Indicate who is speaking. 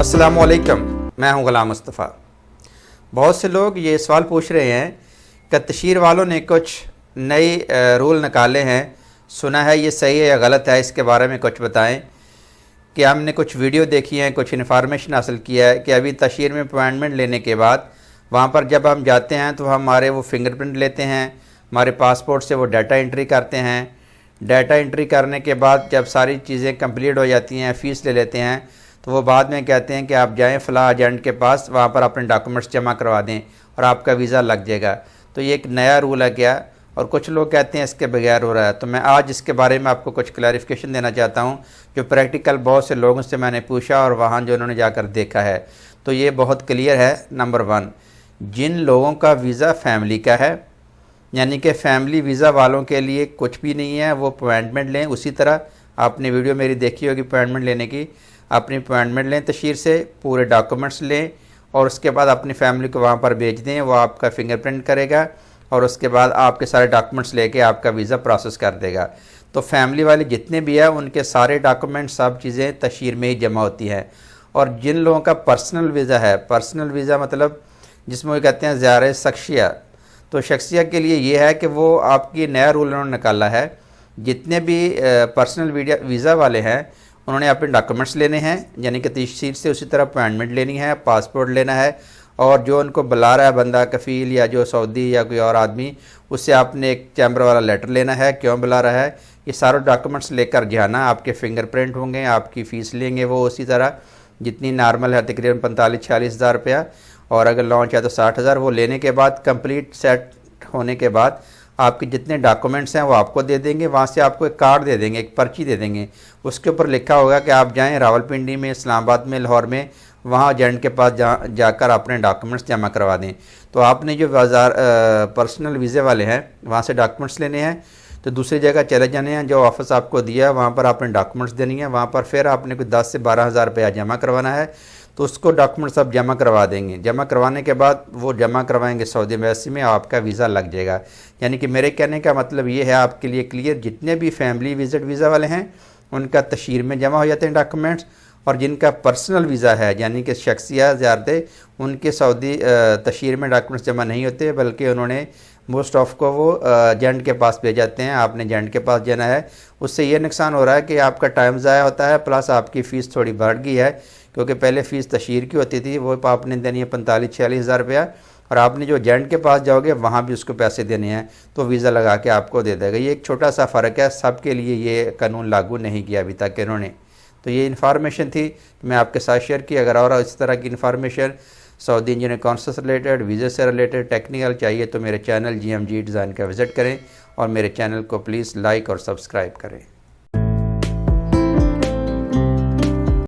Speaker 1: अस्सलामुअलैकुम, मैं हूं गुलाम मुस्तफ़ा। बहुत से लोग ये सवाल पूछ रहे हैं कि तशहीर वालों ने कुछ नए रूल निकाले हैं, सुना है ये सही है या गलत है, इसके बारे में कुछ बताएं। कि हमने कुछ वीडियो देखी हैं, कुछ इन्फॉर्मेशन हासिल किया है कि अभी तशहीर में अपॉइंटमेंट लेने के बाद वहाँ पर जब हम जाते हैं तो हमारे वो फिंगरप्रिंट लेते हैं, हमारे पासपोर्ट से वो डाटा एंट्री करते हैं। डाटा एंट्री करने के बाद जब सारी चीज़ें कंप्लीट हो जाती हैं, फ़ीस ले लेते हैं, तो वो बाद में कहते हैं कि आप जाएं फ़लाँ एजेंट के पास, वहाँ पर अपने डॉक्यूमेंट्स जमा करवा दें और आपका वीज़ा लग जाएगा। तो ये एक नया रूल है क्या, और कुछ लोग कहते हैं इसके बगैर हो रहा है। तो मैं आज इसके बारे में आपको कुछ क्लैरिफिकेशन देना चाहता हूँ, जो प्रैक्टिकल बहुत से लोगों से मैंने पूछा और वहाँ जो उन्होंने जाकर देखा है। तो ये बहुत क्लियर है। नंबर 1, जिन लोगों का वीज़ा फैमिली का है, यानी कि फैमिली वीज़ा वालों के लिए कुछ भी नहीं है, वो अपॉइंटमेंट लें। उसी तरह आपने वीडियो मेरी देखी होगी अपॉइंटमेंट लेने की, अपनी अपॉइंटमेंट लें तशहीर से, पूरे डॉक्यूमेंट्स लें और उसके बाद अपनी फैमिली को वहाँ पर भेज दें। वो आपका फिंगरप्रिंट करेगा और उसके बाद आपके सारे डॉक्यूमेंट्स लेके आपका वीज़ा प्रोसेस कर देगा। तो फैमिली वाले जितने भी हैं उनके सारे डॉक्यूमेंट्स, सब चीज़ें तशहीर में ही जमा होती हैं। और जिन लोगों का पर्सनल वीज़ा है, पर्सनल वीज़ा मतलब जिसमें वो कहते हैं ज़ियारत शख्सिया, तो शख्सिया के लिए ये है कि वो आपकी नया रूल उन्होंने निकाला है, जितने भी पर्सनल वीज़ा वाले हैं उन्होंने अपने डॉक्यूमेंट्स लेने हैं, यानी कि तशहीर से उसी तरह अपॉइंटमेंट लेनी है, पासपोर्ट लेना है, और जो उनको बुला रहा है बंदा कफ़ील या जो सऊदी या कोई और आदमी, उससे आपने एक चैम्बर वाला लेटर लेना है, क्यों बुला रहा है, ये सारे डॉक्यूमेंट्स लेकर जाना। आपके फिंगरप्रिंट होंगे, आपकी फ़ीस लेंगे वो उसी तरह जितनी नॉर्मल है, तकरीबन 45-46 हज़ार रुपया, और अगर लॉन्च है तो 60 हज़ार। वो लेने के बाद कंप्लीट सेट होने के बाद आपके जितने डॉक्यूमेंट्स हैं वो आपको दे देंगे। वहाँ से आपको एक कार्ड दे देंगे, एक पर्ची दे देंगे, उसके ऊपर लिखा होगा कि आप जाएं रावलपिंडी में, इस्लामाबाद में, लाहौर में, वहाँ एजेंट के पास जाकर अपने डॉक्यूमेंट्स जमा करवा दें। तो आपने जो पर्सनल वीज़े वाले हैं वहाँ से डॉक्यूमेंट्स लेने हैं, तो दूसरी जगह चले जाने हैं, जो ऑफिस आपको दिया वहाँ पर आपने डॉक्यूमेंट्स देनी है। वहाँ पर फिर आपने कोई 10 से 12 हज़ार रुपया जमा करवाना है, तो उसको डॉक्यूमेंट्स आप जमा करवा देंगे। जमा करवाने के बाद वो जमा करवाएंगे सऊदी एम्बेसी में, आपका वीज़ा लग जाएगा। यानी कि मेरे कहने का मतलब ये है आपके लिए क्लियर, जितने भी फैमिली विजिट वीज़ा वाले हैं उनका तशहीर में जमा हो जाते हैं डॉक्यूमेंट्स, और जिनका पर्सनल वीज़ा है यानी कि शख्सिया ज़ियारतें, उनके सऊदी तशहीर में डॉक्यूमेंट्स जमा नहीं होते, बल्कि उन्होंने मोस्ट ऑफ को वो एजेंट के पास भेज जाते हैं। आपने एजेंट के पास जाना है। उससे ये नुकसान हो रहा है कि आपका टाइम ज़ाया होता है, प्लस आपकी फ़ीस थोड़ी बढ़ गई है, क्योंकि पहले फ़ीस तशहीर की होती थी, वो आपने देनी है 45-46 हज़ार रुपया, और आपने जो एजेंट के पास जाओगे वहाँ भी उसको पैसे देने हैं, तो वीज़ा लगा के आपको दे देगा। ये एक छोटा सा फ़र्क है, सबके लिए ये कानून लागू नहीं किया अभी तक इन्होंने। तो ये इन्फॉर्मेशन थी, मैं आपके साथ शेयर की। अगर और इस तरह की इन्फॉर्मेशन सऊदी इंजीनियर काउंसिल से रिलेटेड, वीज़े से रिलेटेड, टेक्निकल चाहिए तो मेरे चैनल GMG डिज़ाइन का विज़िट करें, और मेरे चैनल को प्लीज़ लाइक और सब्सक्राइब करें।